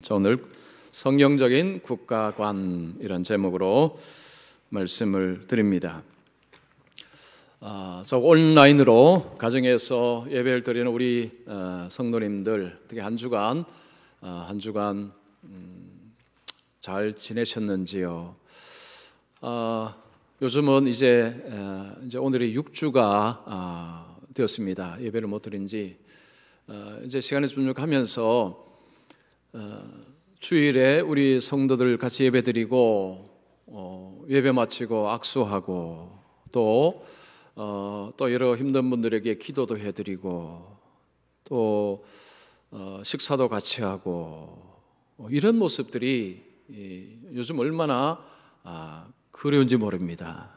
자, 오늘 성경적인 국가관 이런 제목으로 말씀을 드립니다. 저 온라인으로 가정에서 예배를 드리는 우리 성도님들, 특히 한 주간 잘 지내셨는지요? 요즘은 이제 오늘이 6주가 되었습니다. 예배를 못 드린 지 이제 시간이 좀 가면서 주일에 우리 성도들 같이 예배 드리고 예배 마치고 악수하고 또 여러 힘든 분들에게 기도도 해드리고 또 식사도 같이 하고 이런 모습들이 요즘 얼마나 그리운지 모릅니다.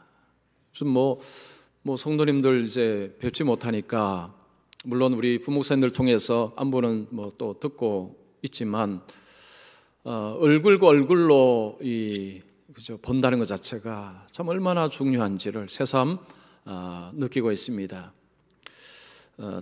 요즘 뭐 성도님들 이제 뵙지 못하니까 물론 우리 부목사님들 통해서 안부는 뭐 또 듣고 있지만 얼굴과 얼굴로 그죠 본다는 것 자체가 참 얼마나 중요한지를 새삼 느끼고 있습니다.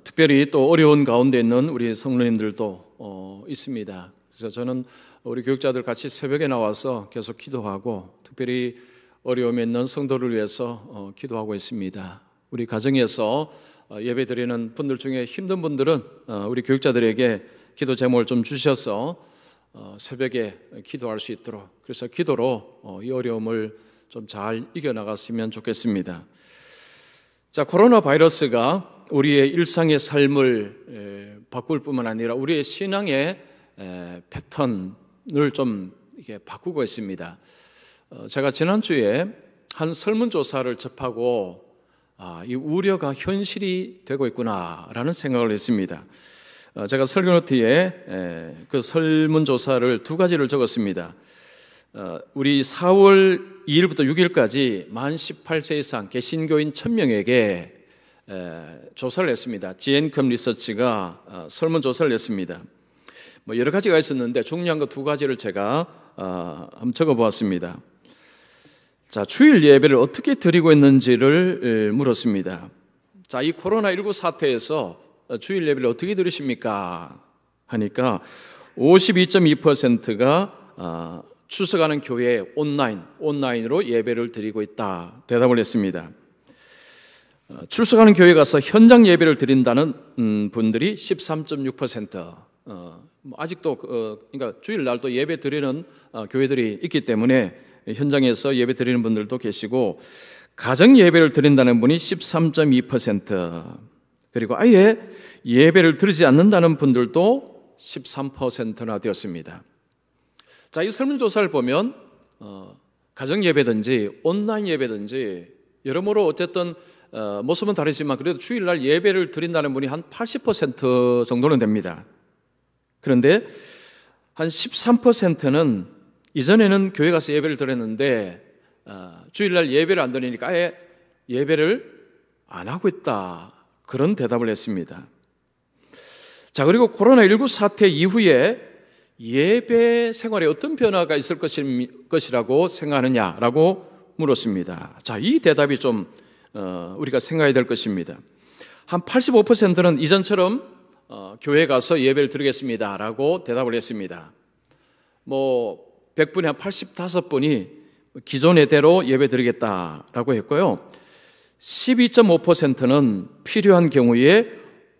특별히 또 어려운 가운데 있는 우리 성도님들도 있습니다. 그래서 저는 우리 교육자들 같이 새벽에 나와서 계속 기도하고 특별히 어려움에 있는 성도를 위해서 기도하고 있습니다. 우리 가정에서 예배 드리는 분들 중에 힘든 분들은 우리 교육자들에게 기도 제목을 좀 주셔서 새벽에 기도할 수 있도록 그래서 기도로 이 어려움을 좀 잘 이겨나갔으면 좋겠습니다. 자, 코로나 바이러스가 우리의 일상의 삶을 바꿀 뿐만 아니라 우리의 신앙의 패턴을 좀 이렇게 바꾸고 있습니다. 제가 지난주에 한 설문조사를 접하고 이 우려가 현실이 되고 있구나라는 생각을 했습니다. 제가 설교노트에 그 설문조사를 두 가지를 적었습니다. 우리 4월 2일부터 6일까지 만 18세 이상 개신교인 1000명에게 조사를 했습니다. GN컴 리서치가 설문조사를 했습니다. 뭐 여러 가지가 있었는데 중요한 거 두 가지를 제가 한번 적어보았습니다. 자, 주일 예배를 어떻게 드리고 있는지를 물었습니다. 자, 이 코로나19 사태에서 주일 예배를 어떻게 드리십니까? 하니까 52.2%가 출석하는 교회에 온라인으로 예배를 드리고 있다 대답을 했습니다. 출석하는 교회 가서 현장 예배를 드린다는 분들이 13.6%. 아직도 그러니까 주일 날도 예배 드리는 교회들이 있기 때문에 현장에서 예배 드리는 분들도 계시고 가정 예배를 드린다는 분이 13.2%. 그리고 아예 예배를 드리지 않는다는 분들도 13%나 되었습니다. 자, 이 설문조사를 보면 가정 예배든지 온라인 예배든지 여러모로 어쨌든 모습은 다르지만 그래도 주일날 예배를 드린다는 분이 한 80% 정도는 됩니다. 그런데 한 13%는 이전에는 교회 가서 예배를 드렸는데 주일날 예배를 안 드리니까 아예 예배를 안 하고 있다. 그런 대답을 했습니다. 자, 그리고 코로나19 사태 이후에 예배 생활에 어떤 변화가 있을 것이라고 생각하느냐라고 물었습니다. 자, 이 대답이 좀 우리가 생각해야 될 것입니다. 한 85%는 이전처럼 교회 가서 예배를 드리겠습니다라고 대답을 했습니다. 100분에 한 85분이 기존의 대로 예배 드리겠다라고 했고요. 12.5%는 필요한 경우에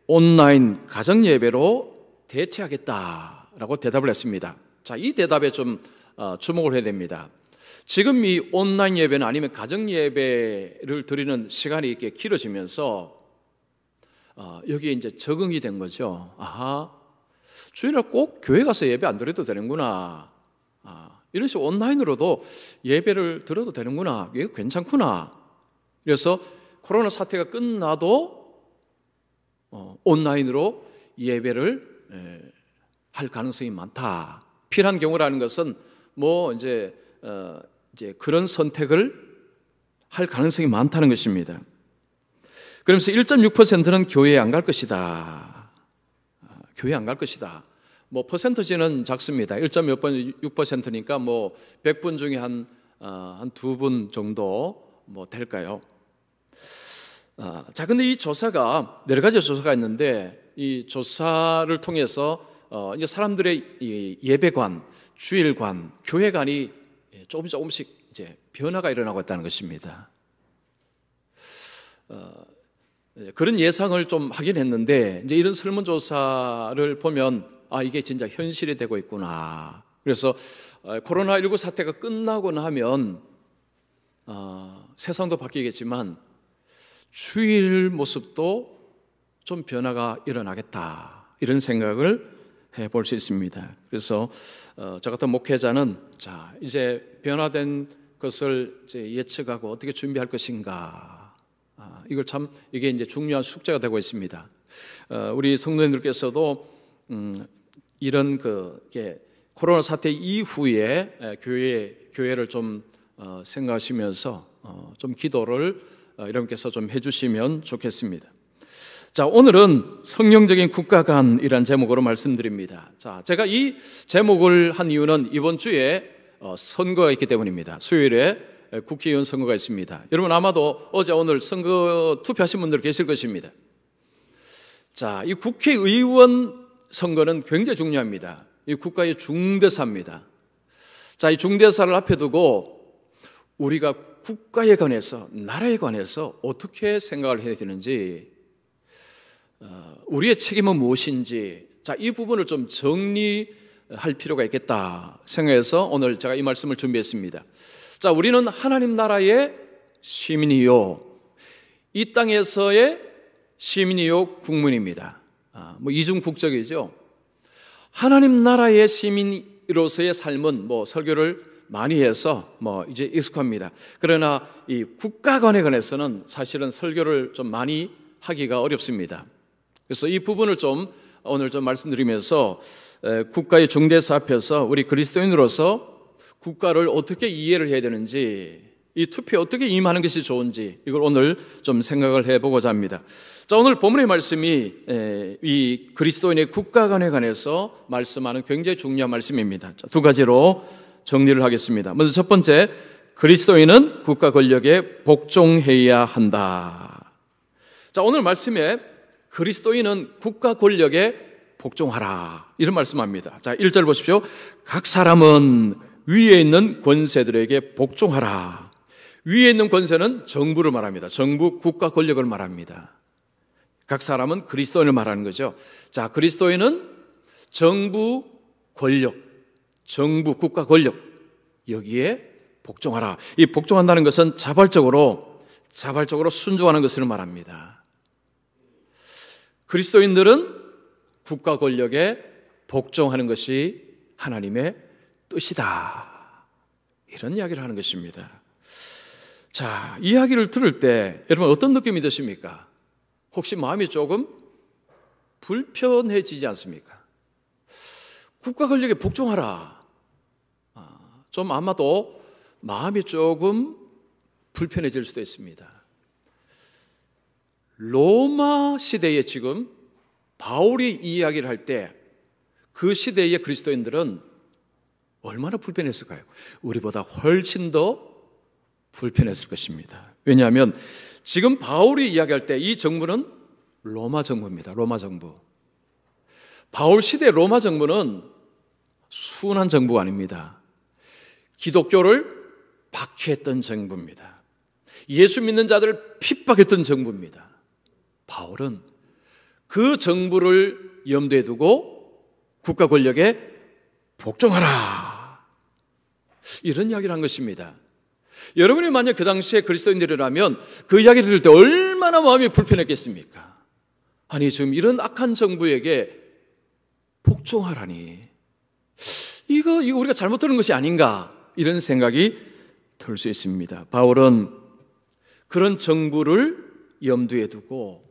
온라인 가정 예배로 대체하겠다라고 대답을 했습니다. 자, 이 대답에 좀 주목을 해야 됩니다. 지금 이 온라인 예배는 아니면 가정 예배를 드리는 시간이 이렇게 길어지면서 여기에 이제 적응이 된 거죠. 아하, 주일날 꼭 교회 가서 예배 안 드려도 되는구나. 이런 식으로 온라인으로도 예배를 드려도 되는구나. 이게 괜찮구나. 그래서 코로나 사태가 끝나도 온라인으로 예배를 할 가능성이 많다. 필요한 경우라는 것은 이제 그런 선택을 할 가능성이 많다는 것입니다. 그러면서 1.6%는 교회에 안 갈 것이다. 교회에 안 갈 것이다. 퍼센트지는 작습니다. 1.6%니까 100분 중에 한 2분 정도 될까요? 자, 근데 이 조사가 여러 가지 조사가 있는데 이 조사를 통해서 이제 사람들의 이 예배관, 주일관, 교회관이 조금씩 이제 변화가 일어나고 있다는 것입니다. 그런 예상을 좀 하긴 했는데 이제 이런 설문조사를 보면 이게 진짜 현실이 되고 있구나. 그래서 코로나19 사태가 끝나고 나면 세상도 바뀌겠지만 주일 모습도 좀 변화가 일어나겠다, 이런 생각을 해볼 수 있습니다. 그래서 저 같은 목회자는 이제 변화된 것을 이제 예측하고 어떻게 준비할 것인가, 이게 이제 중요한 숙제가 되고 있습니다. 우리 성도님들께서도 이런 코로나 사태 이후에 교회를 좀 생각하시면서 좀 기도를 여러분께서 좀 해주시면 좋겠습니다. 자, 오늘은 성령적인 국가관이라는 제목으로 말씀드립니다. 자, 제가 이 제목을 한 이유는 이번 주에 선거가 있기 때문입니다. 수요일에 국회의원 선거가 있습니다. 여러분 아마도 어제 오늘 선거 투표하신 분들 계실 것입니다. 자, 이 국회의원 선거는 굉장히 중요합니다. 이 국가의 중대사입니다. 자, 이 중대사를 앞에 두고 우리가 국가에 관해서, 나라에 관해서 어떻게 생각을 해야 되는지, 우리의 책임은 무엇인지, 이 부분을 좀 정리할 필요가 있겠다 생각해서 오늘 제가 이 말씀을 준비했습니다. 자, 우리는 하나님 나라의 시민이요, 이 땅에서의 시민이요, 국민입니다. 이중 국적이죠. 하나님 나라의 시민으로서의 삶은 설교를 많이 해서 이제 익숙합니다. 그러나 이 국가관에 관해서는 사실은 설교를 좀 많이 하기가 어렵습니다. 그래서 이 부분을 오늘 좀 말씀드리면서 국가의 중대사 앞에서 우리 그리스도인으로서 국가를 어떻게 이해를 해야 되는지, 이 투표에 어떻게 임하는 것이 좋은지, 이걸 오늘 좀 생각을 해보고자 합니다. 자, 오늘 본문의 말씀이 이 그리스도인의 국가관에 관해서 말씀하는 굉장히 중요한 말씀입니다. 자, 두 가지로 정리를 하겠습니다. 먼저 첫 번째, 그리스도인은 국가 권력에 복종해야 한다. 자, 오늘 말씀에 그리스도인은 국가 권력에 복종하라, 이런 말씀합니다. 자, 1절 보십시오. 각 사람은 위에 있는 권세들에게 복종하라. 위에 있는 권세는 정부를 말합니다. 정부, 국가 권력을 말합니다. 각 사람은 그리스도인을 말하는 거죠. 자, 그리스도인은 정부 권력, 정부, 국가 권력, 여기에 복종하라. 이 복종한다는 것은 자발적으로 순종하는 것을 말합니다. 그리스도인들은 국가 권력에 복종하는 것이 하나님의 뜻이다, 이런 이야기를 하는 것입니다. 자, 이 이야기를 들을 때 여러분 어떤 느낌이 드십니까? 혹시 마음이 조금 불편해지지 않습니까? 국가 권력에 복종하라. 좀 아마도 마음이 조금 불편해질 수도 있습니다. 로마 시대에 지금 바울이 이 이야기를 할 때 그 시대의 그리스도인들은 얼마나 불편했을까요? 우리보다 훨씬 더 불편했을 것입니다. 왜냐하면 지금 바울이 이야기할 때 이 정부는 로마 정부입니다. 로마 정부. 바울 시대 로마 정부는 순한 정부가 아닙니다. 기독교를 박해했던 정부입니다. 예수 믿는 자들을 핍박했던 정부입니다. 바울은 그 정부를 염두에 두고 국가 권력에 복종하라, 이런 이야기를 한 것입니다. 여러분이 만약 그 당시에 그리스도인들이라면 그 이야기를 들을 때 얼마나 마음이 불편했겠습니까? 아니, 지금 이런 악한 정부에게 복종하라니, 이거 우리가 잘못 들은 것이 아닌가, 이런 생각이 들 수 있습니다. 바울은 그런 정부를 염두에 두고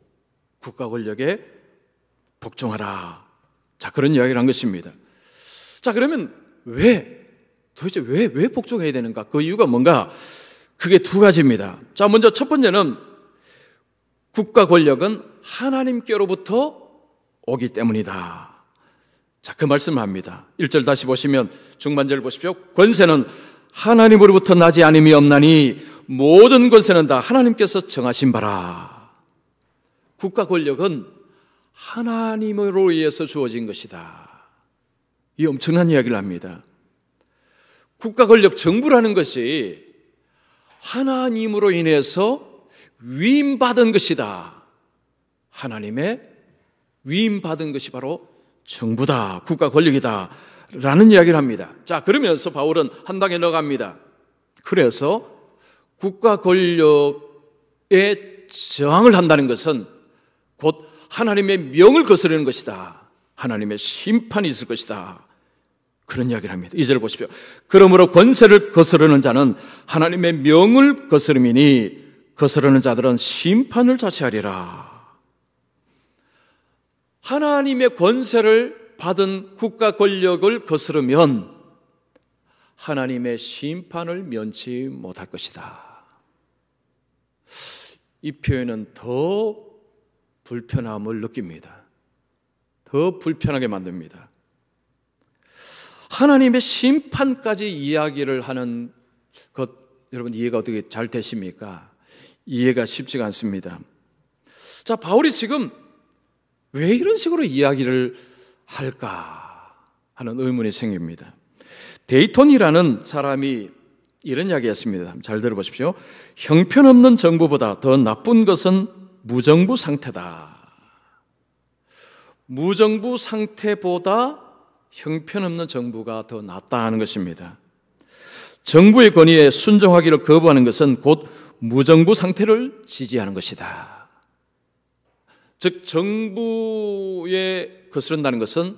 국가 권력에 복종하라, 자, 그런 이야기를 한 것입니다. 자, 그러면 도대체 왜 복종해야 되는가? 그 이유가 뭔가? 그게 두 가지입니다. 자, 먼저 첫 번째는 국가 권력은 하나님께로부터 오기 때문이다. 자, 그 말씀을 합니다. 1절 다시 보시면 중반절을 보십시오. 권세는 하나님으로부터 나지 않음이 없나니 모든 권세는 다 하나님께서 정하신 바라. 국가 권력은 하나님으로 의해서 주어진 것이다. 이 엄청난 이야기를 합니다. 국가 권력, 정부라는 것이 하나님으로 인해서 위임받은 것이다. 하나님의 위임받은 것이 바로 정부다, 국가 권력이다 라는 이야기를 합니다. 자, 그러면서 바울은 한 단계 넣어갑니다. 그래서 국가 권력에 저항을 한다는 것은 곧 하나님의 명을 거스르는 것이다. 하나님의 심판이 있을 것이다. 그런 이야기를 합니다. 2절 보십시오. 그러므로 권세를 거스르는 자는 하나님의 명을 거스름이니 거스르는 자들은 심판을 자취하리라. 하나님의 권세를 받은 국가 권력을 거스르면 하나님의 심판을 면치 못할 것이다. 이 표현은 더 불편함을 느낍니다. 더 불편하게 만듭니다. 하나님의 심판까지 이야기를 하는 것, 여러분 이해가 어떻게 잘 되십니까? 이해가 쉽지가 않습니다. 자, 바울이 지금 왜 이런 식으로 이야기를 할까 하는 의문이 생깁니다. 데이톤이라는 사람이 이런 이야기했습니다. 잘 들어보십시오. 형편없는 정부보다 더 나쁜 것은 무정부 상태다. 무정부 상태보다 형편없는 정부가 더 낫다 하는 것입니다. 정부의 권위에 순종하기를 거부하는 것은 곧 무정부 상태를 지지하는 것이다. 즉 정부에 거스른다는 것은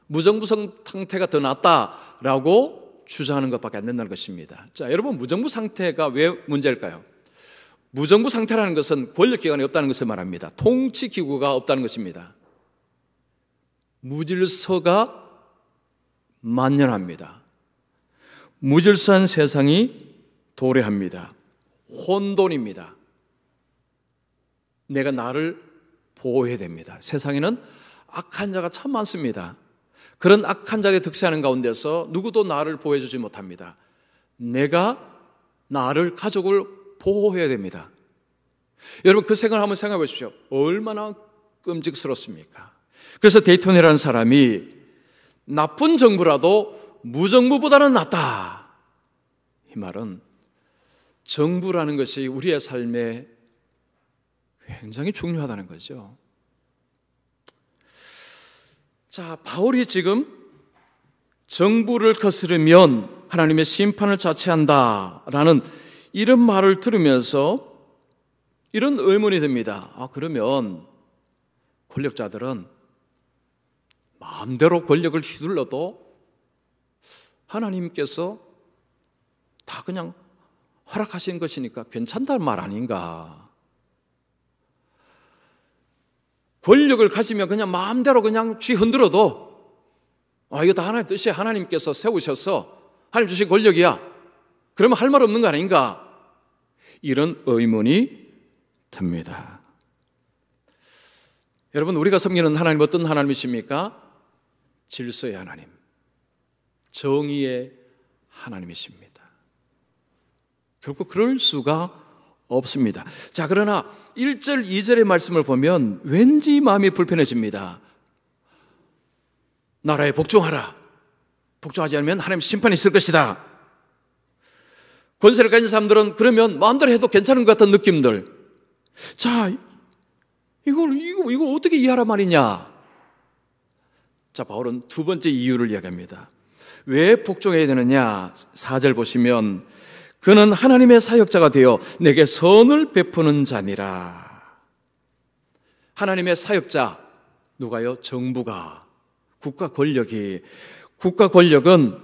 무정부 상태가 더 낫다라고 주장하는 것밖에 안 된다는 것입니다. 자, 여러분 무정부 상태가 왜 문제일까요? 무정부 상태라는 것은 권력기관이 없다는 것을 말합니다. 통치기구가 없다는 것입니다. 무질서가 만연합니다. 무질서한 세상이 도래합니다. 혼돈입니다. 내가 나를 보호해야 됩니다. 세상에는 악한 자가 참 많습니다. 그런 악한 자들이 득세하는 가운데서 누구도 나를 보호해주지 못합니다. 내가 나를, 가족을 보호해야 됩니다. 여러분 그 생각을 한번 생각해 보십시오. 얼마나 끔찍스럽습니까? 그래서 데이톤이라는 사람이 나쁜 정부라도 무정부보다는 낫다. 이 말은 정부라는 것이 우리의 삶에 굉장히 중요하다는 거죠. 자, 바울이 지금 정부를 거스르면 하나님의 심판을 자체한다라는 이런 말을 들으면서 이런 의문이 듭니다. 아, 그러면 권력자들은 마음대로 권력을 휘둘러도 하나님께서 다 그냥 허락하신 것이니까 괜찮다는 말 아닌가? 권력을 가지면 그냥 마음대로 그냥 쥐 흔들어도 이거 다 하나님 뜻이야. 하나님께서 세우셔서 하나님 주신 권력이야. 그러면 할 말 없는 거 아닌가? 이런 의문이 듭니다. 여러분 우리가 섬기는 하나님 어떤 하나님이십니까? 질서의 하나님, 정의의 하나님이십니다. 결코 그럴 수가 없습니다. 자, 그러나 1절, 2절의 말씀을 보면 왠지 마음이 불편해집니다. 나라에 복종하라. 복종하지 않으면 하나님 심판이 있을 것이다. 권세를 가진 사람들은 그러면 마음대로 해도 괜찮은 것 같은 느낌들. 자, 이걸 어떻게 이해하란 말이냐? 자, 바울은 두 번째 이유를 이야기합니다. 왜 복종해야 되느냐? 4절 보시면 그는 하나님의 사역자가 되어 내게 선을 베푸는 자니라. 하나님의 사역자, 누가요? 정부가, 국가 권력은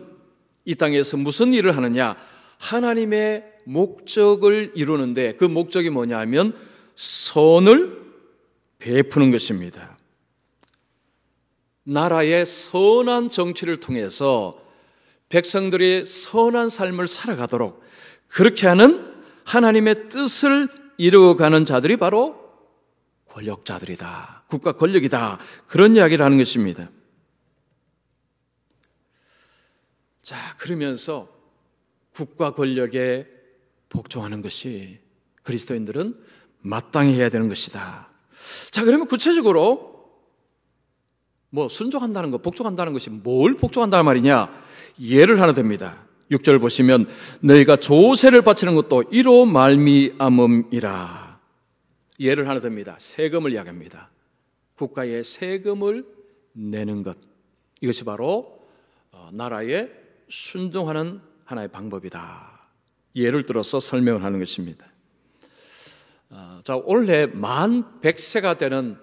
이 땅에서 무슨 일을 하느냐? 하나님의 목적을 이루는데 그 목적이 뭐냐 하면 선을 베푸는 것입니다. 나라의 선한 정치를 통해서 백성들이 선한 삶을 살아가도록 그렇게 하는 하나님의 뜻을 이루어가는 자들이 바로 권력자들이다. 국가 권력이다. 그런 이야기를 하는 것입니다. 자, 그러면서 국가 권력에 복종하는 것이 그리스도인들은 마땅히 해야 되는 것이다. 자, 그러면 구체적으로 뭐 순종한다는 것, 복종한다는 것이 뭘 복종한다는 말이냐? 예를 하나 듭니다. 6절 보시면 너희가 조세를 바치는 것도 이로 말미암음이라. 예를 하나 듭니다. 세금을 이야기합니다. 국가에 세금을 내는 것, 이것이 바로 나라에 순종하는 하나의 방법이다. 예를 들어서 설명을 하는 것입니다. 자, 올해 만 100세가 되는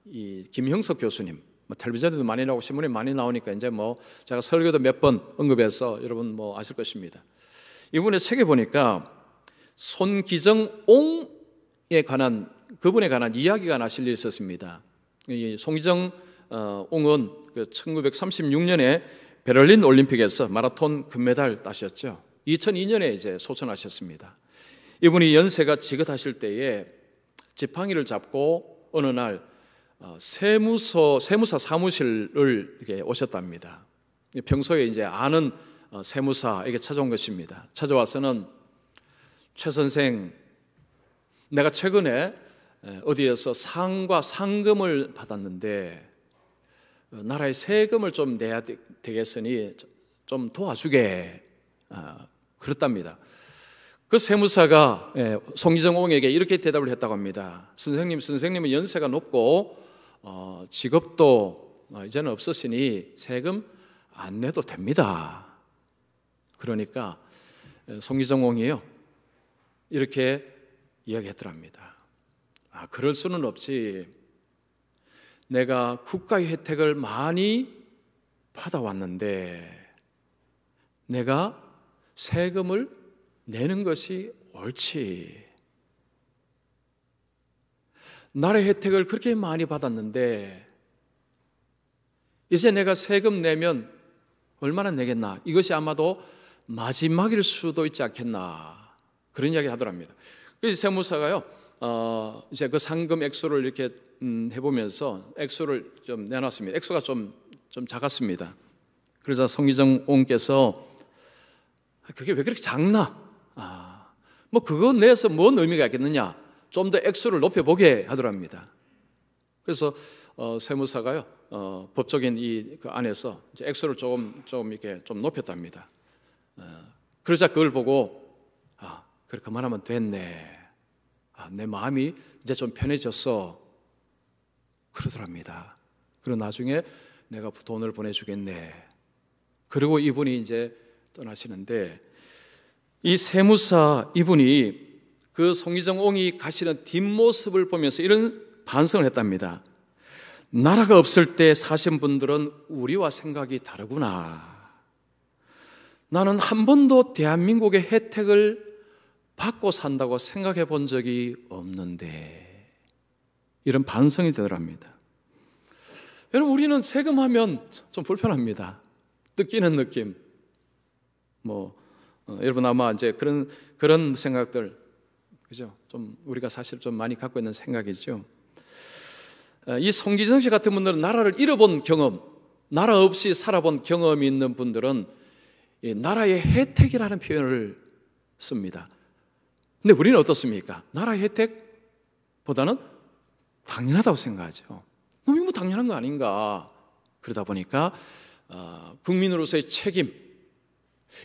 이 김형석 교수님, 텔레비전에도 많이 나오고 신문에 많이 나오니까 이제 뭐 제가 설교도 몇 번 언급해서 여러분 뭐 아실 것입니다. 이분의 책에 보니까 손기정옹에 관한, 그분에 관한 이야기가 하나 실려 있었습니다. 이 손기정 옹은 1936년에 베를린 올림픽에서 마라톤 금메달 따셨죠. 2002년에 이제 소천하셨습니다. 이분이 연세가 지긋하실 때에 지팡이를 잡고 어느 날 세무사 사무실을 이렇게 오셨답니다. 평소에 이제 아는 세무사에게 찾아온 것입니다. 찾아와서는 최 선생, 내가 최근에 어디에서 상과 상금을 받았는데 나라에 세금을 좀 내야 되겠으니 좀 도와주게, 그렇답니다. 그 세무사가 송기정 옹에게 이렇게 대답을 했다고 합니다. 선생님은 연세가 높고 직업도 이제는 없으시니 세금 안 내도 됩니다. 그러니까 송기정 옹이요, 이렇게 이야기했더랍니다. 그럴 수는 없지. 내가 국가의 혜택을 많이 받아왔는데 내가 세금을 내는 것이 옳지. 나라의 혜택을 그렇게 많이 받았는데 이제 내가 세금 내면 얼마나 내겠나? 이것이 아마도 마지막일 수도 있지 않겠나? 그런 이야기를 하더랍니다. 그래서 세무사가요, 이제 그 상금 액수를 이렇게 해보면서 액수를 좀 내놨습니다. 액수가 좀 작았습니다. 그래서 송기정 옹께서 그게 왜 그렇게 작나? 뭐 그거 내서 뭔 의미가 있겠느냐? 좀 더 액수를 높여보게 하더랍니다. 그래서 세무사가요, 법적인 그 안에서 이제 액수를 조금 이렇게 좀 높였답니다. 그러자 그걸 보고 그래, 그만하면 됐네. 내 마음이 이제 좀 편해졌어. 그러더랍니다. 그리고 나중에 내가 돈을 보내주겠네. 그리고 이분이 이제 떠나시는데 이 세무사 이분이 그 송기정 옹이 가시는 뒷모습을 보면서 이런 반성을 했답니다. 나라가 없을 때 사신 분들은 우리와 생각이 다르구나. 나는 한 번도 대한민국의 혜택을 받고 산다고 생각해 본 적이 없는데, 이런 반성이 되더랍니다. 여러분, 우리는 세금하면 좀 불편합니다. 뜯기는 느낌. 여러분 아마 이제 그런 생각들, 그죠? 좀 우리가 사실 좀 많이 갖고 있는 생각이죠. 이 송기정 씨 같은 분들은 나라를 잃어본 경험, 나라 없이 살아본 경험이 있는 분들은 이 나라의 혜택이라는 표현을 씁니다. 근데 우리는 어떻습니까? 나라의 혜택보다는 당연하다고 생각하죠. 너무 뭐 당연한 거 아닌가? 그러다 보니까 국민으로서의 책임,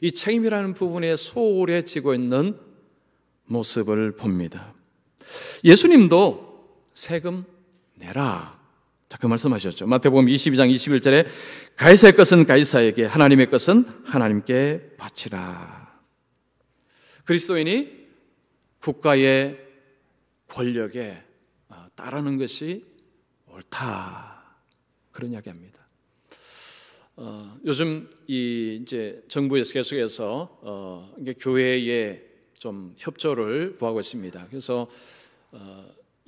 이 책임이라는 부분에 소홀해지고 있는 모습을 봅니다. 예수님도 세금 내라. 자, 그 말씀하셨죠. 마태복음 22장 21절에 가이사의 것은 가이사에게, 하나님의 것은 하나님께 바치라. 그리스도인이 국가의 권력에 따르는 것이 옳다. 그런 이야기합니다. 요즘 이제 정부에서 계속해서 이게 교회에 좀 협조를 구하고 있습니다. 그래서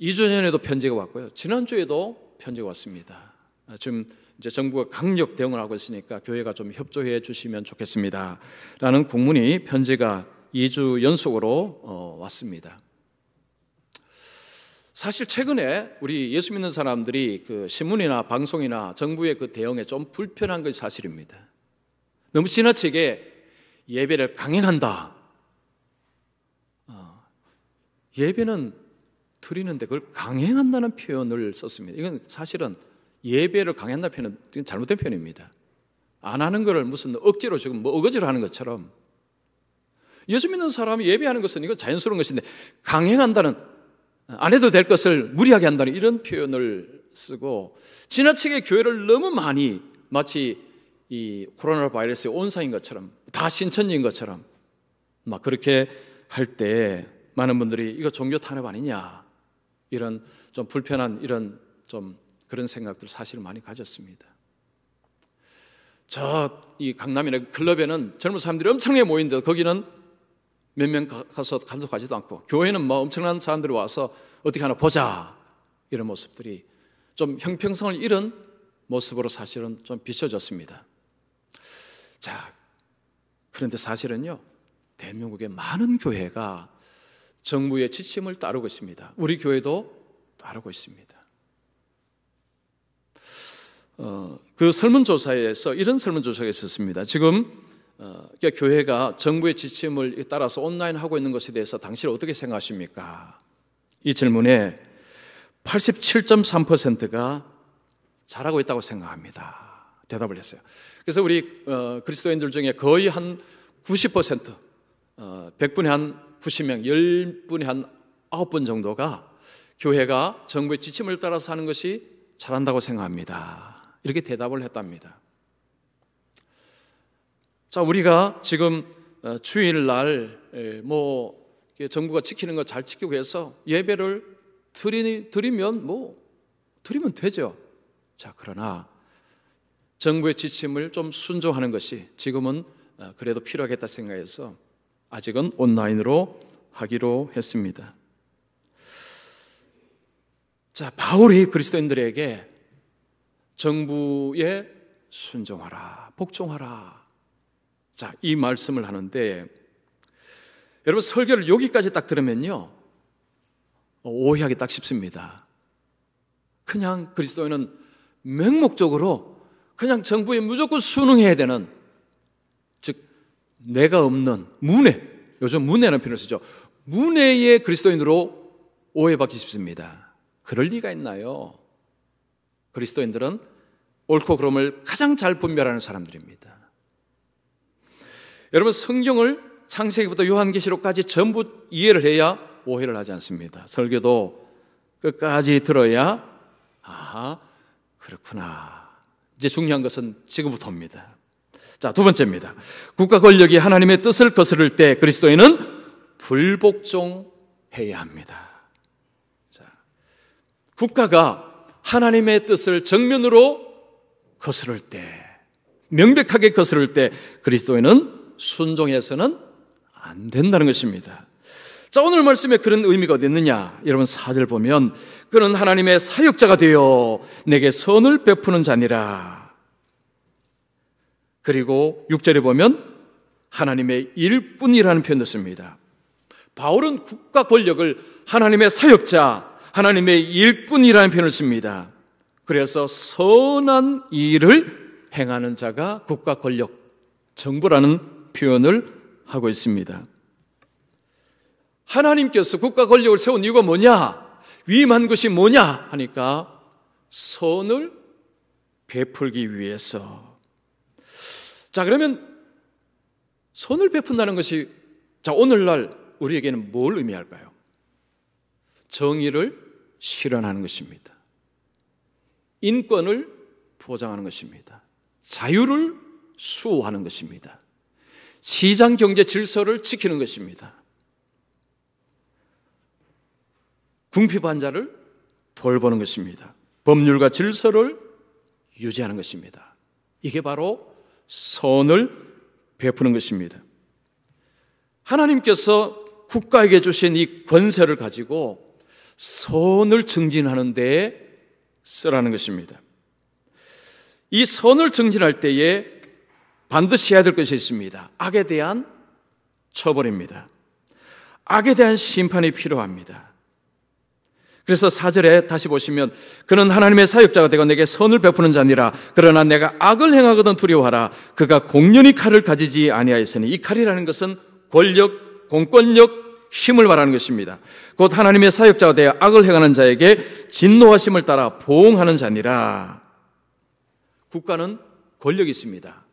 2주 전에도 편지가 왔고요. 지난주에도 편지가 왔습니다. 지금 이제 정부가 강력 대응을 하고 있으니까 교회가 좀 협조해 주시면 좋겠습니다. 라는 국문이 편지가 2주 연속으로 왔습니다. 사실 최근에 우리 예수 믿는 사람들이 그 신문이나 방송이나 정부의 그 대응에 좀 불편한 것이 사실입니다. 너무 지나치게 예배를 강행한다. 예배는 드리는데 그걸 강행한다는 표현을 썼습니다. 이건 사실은 예배를 강요한다는 표현은 잘못된 표현입니다. 안 하는 것을 무슨 억지로 지금 뭐 어거지로 하는 것처럼, 예수 믿는 사람이 예배하는 것은 이거 자연스러운 것인데 강행한다는, 안 해도 될 것을 무리하게 한다는 이런 표현을 쓰고, 지나치게 교회를 너무 많이 마치 이 코로나 바이러스의 온상인 것처럼, 다 신천지인 것처럼 막 그렇게 할 때 많은 분들이 이거 종교 탄압 아니냐, 이런 좀 불편한 이런 좀 그런 생각들 사실 많이 가졌습니다. 이 강남이나 클럽에는 젊은 사람들이 엄청나게 모이는데 거기는 몇 명 가서 간섭하지도 않고, 교회는 뭐 엄청난 사람들이 와서 어떻게 하나 보자, 이런 모습들이 좀 형평성을 잃은 모습으로 사실은 좀 비춰졌습니다. 자, 그런데 사실은요, 대한민국의 많은 교회가 정부의 지침을 따르고 있습니다. 우리 교회도 따르고 있습니다. 그 설문조사에서 이런 설문조사가 있었습니다. 지금 교회가 정부의 지침을 따라서 온라인 하고 있는 것에 대해서 당신은 어떻게 생각하십니까? 이 질문에 87.3%가 잘하고 있다고 생각합니다, 대답을 했어요. 그래서 우리 그리스도인들 중에 거의 한 90%, 100분에 한 90명, 10분에 한 9분 정도가 교회가 정부의 지침을 따라서 하는 것이 잘한다고 생각합니다, 이렇게 대답을 했답니다. 자, 우리가 지금 주일날 뭐 정부가 지키는 거 잘 지키고 해서 예배를 드리면 되죠. 자, 그러나 정부의 지침을 좀 순종하는 것이 지금은 그래도 필요하겠다 생각해서 아직은 온라인으로 하기로 했습니다. 자, 바울이 그리스도인들에게 정부에 순종하라, 복종하라, 자, 이 말씀을 하는데, 여러분 설교를 여기까지 딱 들으면요, 오해하기 딱 쉽습니다. 그냥 그리스도인은 맹목적으로 그냥 정부에 무조건 순응해야 되는, 즉 뇌가 없는 문외, 요즘 문외라는 표현을 쓰죠. 문외의 그리스도인으로 오해받기 쉽습니다. 그럴 리가 있나요? 그리스도인들은 옳고 그름을 가장 잘 분별하는 사람들입니다. 여러분 성경을 창세기부터 요한계시록까지 전부 이해를 해야 오해를 하지 않습니다. 설교도 끝까지 들어야 그렇구나, 이제 중요한 것은 지금부터입니다. 자, 두 번째입니다. 국가 권력이 하나님의 뜻을 거스를 때 그리스도인은 불복종해야 합니다. 자, 국가가 하나님의 뜻을 정면으로 거스를 때, 명백하게 거스를 때 그리스도인은 순종해서는 안 된다는 것입니다. 자, 오늘 말씀에 그런 의미가 어디 있느냐? 여러분 4절 보면 그는 하나님의 사역자가 되어 내게 선을 베푸는 자니라. 그리고 6절에 보면 하나님의 일꾼이라는 표현도 씁니다. 바울은 국가 권력을 하나님의 사역자, 하나님의 일꾼이라는 표현을 씁니다. 그래서 선한 일을 행하는 자가 국가 권력, 정부라는 표현을 하고 있습니다. 하나님께서 국가 권력을 세운 이유가 뭐냐? 위임한 것이 뭐냐? 하니까 선을 베풀기 위해서. 자, 그러면 선을 베푼다는 것이, 자, 오늘날 우리에게는 뭘 의미할까요? 정의를 실현하는 것입니다. 인권을 보장하는 것입니다. 자유를 수호하는 것입니다. 시장 경제 질서를 지키는 것입니다. 궁핍한 자를 돌보는 것입니다. 법률과 질서를 유지하는 것입니다. 이게 바로 선을 베푸는 것입니다. 하나님께서 국가에게 주신 이 권세를 가지고 선을 증진하는 데에 쓰라는 것입니다. 이 선을 증진할 때에 반드시 해야 될 것이 있습니다. 악에 대한 처벌입니다. 악에 대한 심판이 필요합니다. 그래서 4절에 다시 보시면 그는 하나님의 사역자가 되고 내게 선을 베푸는 자니라. 그러나 내가 악을 행하거든 두려워하라. 그가 공연히 칼을 가지지 아니하였으니, 이 칼이라는 것은 권력, 공권력, 힘을 말하는 것입니다. 곧 하나님의 사역자가 되어 악을 행하는 자에게 진노하심을 따라 보응하는 자니라. 국가는 권력이 있습니다.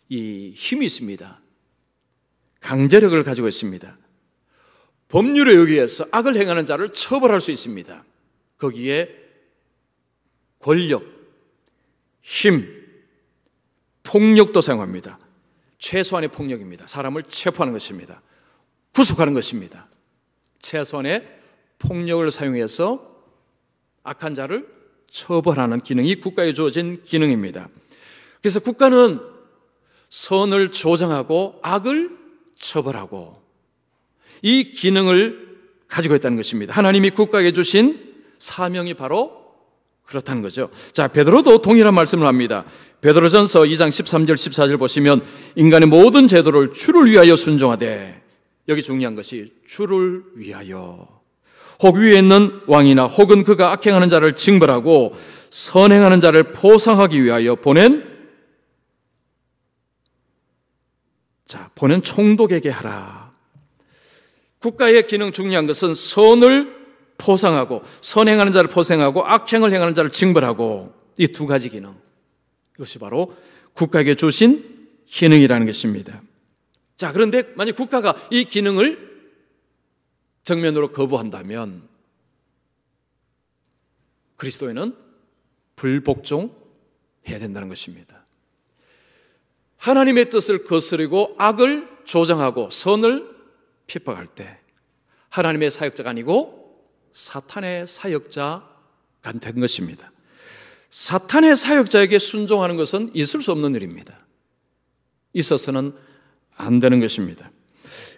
이 힘이 있습니다. 강제력을 가지고 있습니다. 법률에 의해서 악을 행하는 자를 처벌할 수 있습니다. 거기에 권력, 힘, 폭력도 사용합니다. 최소한의 폭력입니다. 사람을 체포하는 것입니다. 구속하는 것입니다. 최소한의 폭력을 사용해서 악한 자를 처벌하는 기능이 국가에 주어진 기능입니다. 그래서 국가는 선을 조정하고 악을 처벌하고 이 기능을 가지고 있다는 것입니다. 하나님이 국가에 주신 사명이 바로 그렇다는 거죠. 자, 베드로도 동일한 말씀을 합니다. 베드로전서 2장 13절 14절 보시면 인간의 모든 제도를 주를 위하여 순종하되, 여기 중요한 것이 주를 위하여, 혹 위에 있는 왕이나 혹은 그가 악행하는 자를 징벌하고 선행하는 자를 보상하기 위하여 보낸 총독에게 하라. 국가의 기능 중요한 것은 선을 포상하고 선행하는 자를 포상하고 악행을 행하는 자를 징벌하고, 이 두 가지 기능, 이것이 바로 국가에게 주신 기능이라는 것입니다. 자, 그런데 만약 국가가 이 기능을 정면으로 거부한다면 그리스도인은 불복종해야 된다는 것입니다. 하나님의 뜻을 거스르고 악을 조장하고 선을 핍박할 때 하나님의 사역자가 아니고 사탄의 사역자가 된 것입니다. 사탄의 사역자에게 순종하는 것은 있을 수 없는 일입니다. 있어서는 안 되는 것입니다.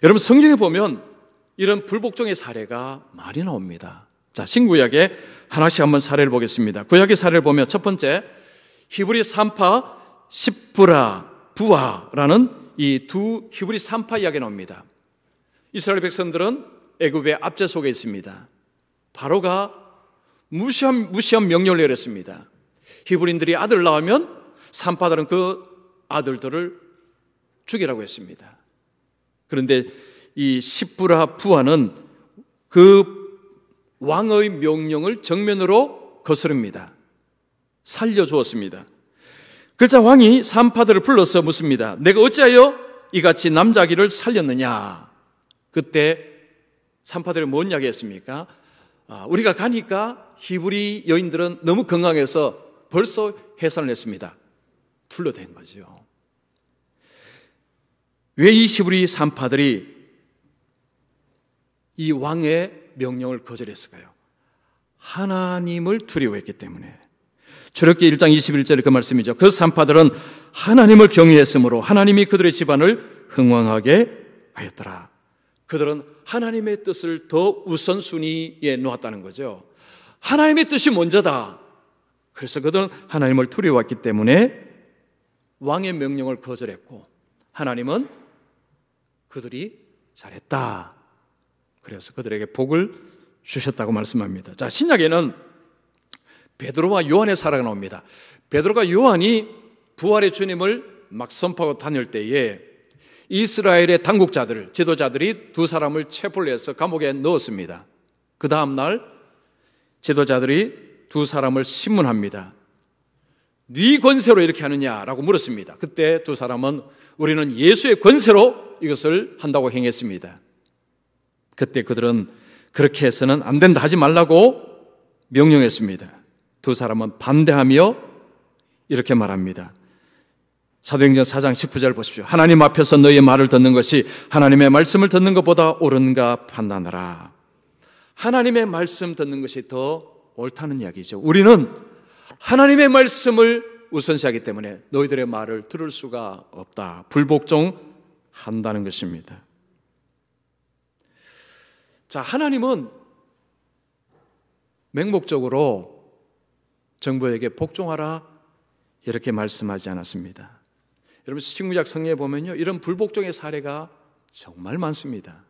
여러분, 성경에 보면 이런 불복종의 사례가 많이 나옵니다. 자, 신구약에 하나씩 한번 사례를 보겠습니다. 구약의 사례를 보면 첫 번째, 히브리 3파 십브라, 부하라는 이 두 히브리 3파 이야기 나옵니다. 이스라엘 백성들은 애굽의 압제 속에 있습니다. 바로가 무시한 명령을 내렸습니다. 히브리인들이 아들을 낳으면 3파들은 그 아들들을 죽이라고 했습니다. 그런데 이 십브라 부하는 그 왕의 명령을 정면으로 거스릅니다. 살려주었습니다. 그러자 왕이 3파들을 불러서 묻습니다. 내가 어찌하여 이같이 남자아기를 살렸느냐? 그때 3파들이 뭔 이야기했습니까? 우리가 가니까 히브리 여인들은 너무 건강해서 벌써 해산을 했습니다. 둘러댄 거죠. 왜 이 히브리 3파들이 이 왕의 명령을 거절했을까요? 하나님을 두려워했기 때문에. 출애굽기 1장 21절의 그 말씀이죠. 그 3파들은 하나님을 경외했으므로 하나님이 그들의 집안을 흥왕하게 하였더라. 그들은 하나님의 뜻을 더 우선순위에 놓았다는 거죠. 하나님의 뜻이 먼저다. 그래서 그들은 하나님을 두려워했기 때문에 왕의 명령을 거절했고, 하나님은 그들이 잘했다. 그래서 그들에게 복을 주셨다고 말씀합니다. 자, 신약에는 베드로와 요한의 사례가 나옵니다. 베드로가 요한이 부활의 주님을 막 선포하고 다닐 때에 이스라엘의 당국자들, 지도자들이 두 사람을 체포를 해서 감옥에 넣었습니다. 그 다음 날 지도자들이 두 사람을 신문합니다. 네 권세로 이렇게 하느냐라고 물었습니다. 그때 두 사람은 우리는 예수의 권세로 이것을 한다고 행했습니다. 그때 그들은 그렇게 해서는 안 된다, 하지 말라고 명령했습니다. 두 사람은 반대하며 이렇게 말합니다. 사도행전 4장 19절 보십시오. 하나님 앞에서 너희의 말을 듣는 것이 하나님의 말씀을 듣는 것보다 옳은가 판단하라. 하나님의 말씀 듣는 것이 더 옳다는 이야기죠. 우리는 하나님의 말씀을 우선시하기 때문에 너희들의 말을 들을 수가 없다. 불복종한다는 것입니다. 자, 하나님은 맹목적으로 정부에게 복종하라 이렇게 말씀하지 않았습니다. 여러분, 신구약 성경에 보면요, 이런 불복종의 사례가 정말 많습니다.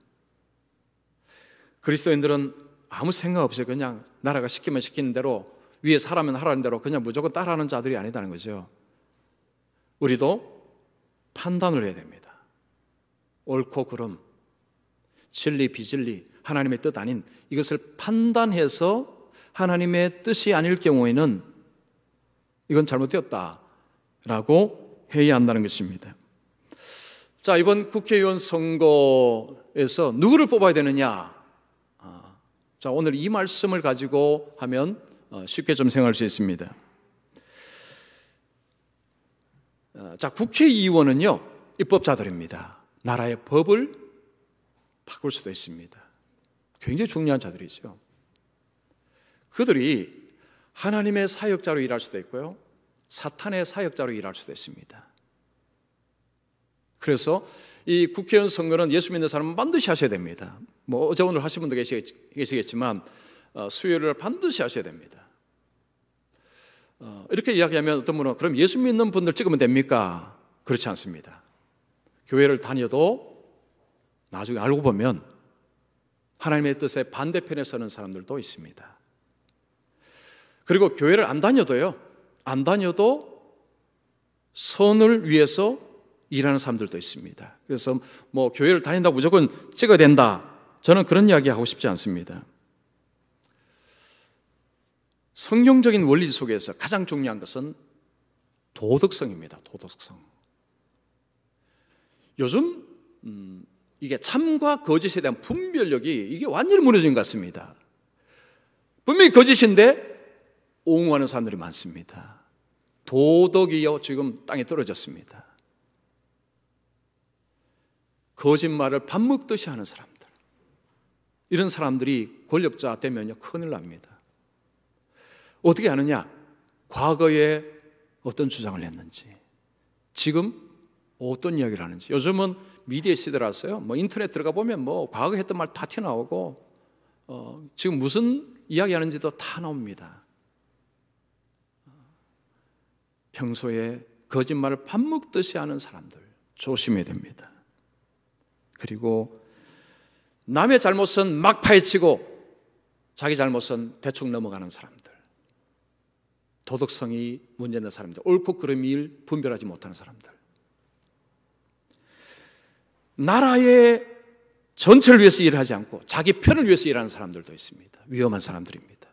그리스도인들은 아무 생각 없이 그냥 나라가 시키면 시키는 대로, 위에 사람은 하라는 대로 그냥 무조건 따라하는 자들이 아니다는 거죠. 우리도 판단을 해야 됩니다. 옳고 그름, 진리 비진리, 하나님의 뜻 아닌 이것을 판단해서 하나님의 뜻이 아닐 경우에는 이건 잘못되었다, 라고 해야 한다는 것입니다. 자, 이번 국회의원 선거에서 누구를 뽑아야 되느냐? 자, 오늘 이 말씀을 가지고 하면 쉽게 좀 생각할 수 있습니다. 자, 국회의원은요, 입법자들입니다. 나라의 법을 바꿀 수도 있습니다. 굉장히 중요한 자들이죠. 그들이 하나님의 사역자로 일할 수도 있고요, 사탄의 사역자로 일할 수도 있습니다. 그래서 이 국회의원 선거는 예수 믿는 사람은 반드시 하셔야 됩니다. 뭐 어제 오늘 하신 분도 계시겠지만 수요일을 반드시 하셔야 됩니다. 이렇게 이야기하면 어떤 분은 그럼 예수 믿는 분들 찍으면 됩니까? 그렇지 않습니다. 교회를 다녀도 나중에 알고 보면 하나님의 뜻에 반대편에 서는 사람들도 있습니다. 그리고 교회를 안 다녀도 선을 위해서 일하는 사람들도 있습니다. 그래서 뭐 교회를 다닌다고 무조건 찍어야 된다, 저는 그런 이야기 하고 싶지 않습니다. 성경적인 원리 속에서 가장 중요한 것은 도덕성입니다. 도덕성. 요즘 이게 참과 거짓에 대한 분별력이 이게 완전히 무너진 것 같습니다. 분명히 거짓인데 옹호하는 사람들이 많습니다. 도덕이요, 지금 땅에 떨어졌습니다. 거짓말을 밥 먹듯이 하는 사람들, 이런 사람들이 권력자 되면요 큰일 납니다. 어떻게 하느냐? 과거에 어떤 주장을 했는지, 지금 어떤 이야기를 하는지. 요즘은 미디어 시대라서요, 뭐 인터넷 들어가 보면 뭐 과거 했던 말 다 튀어나오고 지금 무슨 이야기 하는지도 다 나옵니다. 평소에 거짓말을 밥 먹듯이 하는 사람들 조심해야 됩니다. 그리고 남의 잘못은 막 파헤치고 자기 잘못은 대충 넘어가는 사람들, 도덕성이 문제있는 사람들, 옳고 그름을 분별하지 못하는 사람들, 나라의 전체를 위해서 일하지 않고 자기 편을 위해서 일하는 사람들도 있습니다. 위험한 사람들입니다.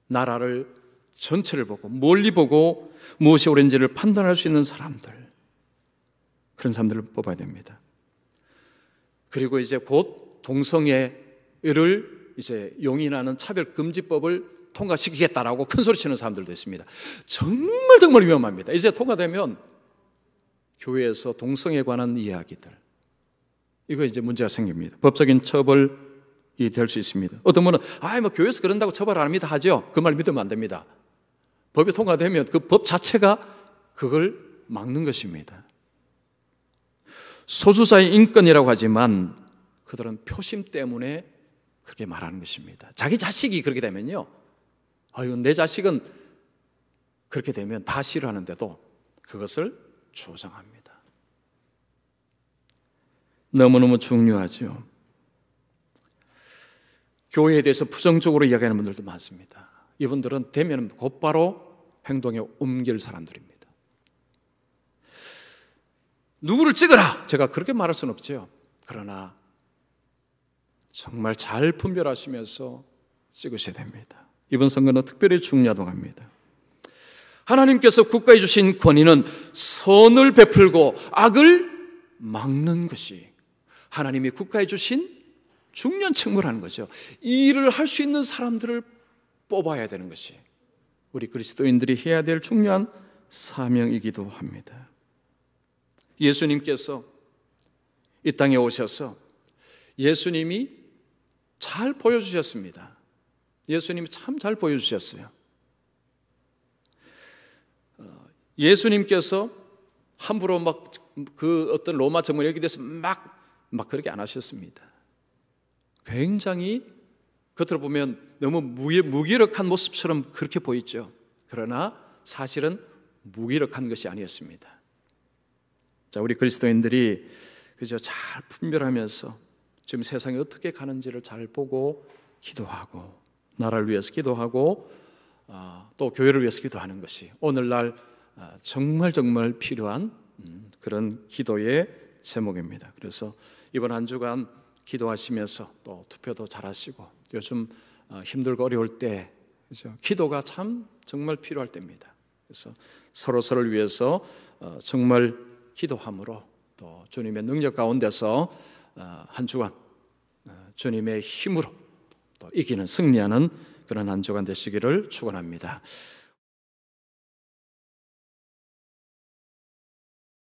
나라를 전체를 보고 멀리 보고 무엇이 옳은지를 판단할 수 있는 사람들, 그런 사람들을 뽑아야 됩니다. 그리고 이제 곧 동성애를 이제 용인하는 차별금지법을 통과시키겠다라고 큰 소리 치는 사람들도 있습니다. 정말 위험합니다. 이제 통과되면 교회에서 동성애에 관한 이야기들, 이거 이제 문제가 생깁니다. 법적인 처벌이 될 수 있습니다. 어떤 분은 뭐 교회에서 그런다고 처벌 안 합니다 하죠. 그 말 믿으면 안 됩니다. 법이 통과되면 그 법 자체가 그걸 막는 것입니다. 소수자의 인권이라고 하지만 그들은 표심 때문에 그렇게 말하는 것입니다. 자기 자식이 그렇게 되면요, 내 자식은 그렇게 되면 다 싫어하는데도 그것을 조장합니다. 너무너무 중요하죠. 교회에 대해서 부정적으로 이야기하는 분들도 많습니다. 이분들은 되면 곧바로 행동에 옮길 사람들입니다. 누구를 찍어라! 제가 그렇게 말할 수는 없죠. 그러나 정말 잘 분별하시면서 찍으셔야 됩니다. 이번 선거는 특별히 중요하다고 합니다. 하나님께서 국가에 주신 권위는 선을 베풀고 악을 막는 것이 하나님이 국가에 주신 중요한 책무라는 거죠. 이 일을 할 수 있는 사람들을 뽑아야 되는 것이 우리 그리스도인들이 해야 될 중요한 사명이기도 합니다. 예수님께서 이 땅에 오셔서 예수님이 잘 보여주셨습니다. 예수님이 참 잘 보여주셨어요. 예수님께서 함부로 막 그 어떤 로마 정권 여기 대해서 막 그렇게 안 하셨습니다. 굉장히 겉으로 보면 너무 무기력한 모습처럼 그렇게 보이죠. 그러나 사실은 무기력한 것이 아니었습니다. 자, 우리 그리스도인들이 그저 잘 분별하면서 지금 세상이 어떻게 가는지를 잘 보고 기도하고 나라를 위해서 기도하고 또 교회를 위해서 기도하는 것이 오늘날 정말 필요한 그런 기도의 제목입니다. 그래서 이번 한 주간 기도하시면서 또 투표도 잘하시고 요즘 힘들고 어려울 때 그렇죠? 기도가 참 정말 필요할 때입니다. 그래서 서로서로를 위해서 정말 기도함으로 또 주님의 능력 가운데서 한 주간 주님의 힘으로 또 이기는 승리하는 그런 한 주간 되시기를 축원합니다.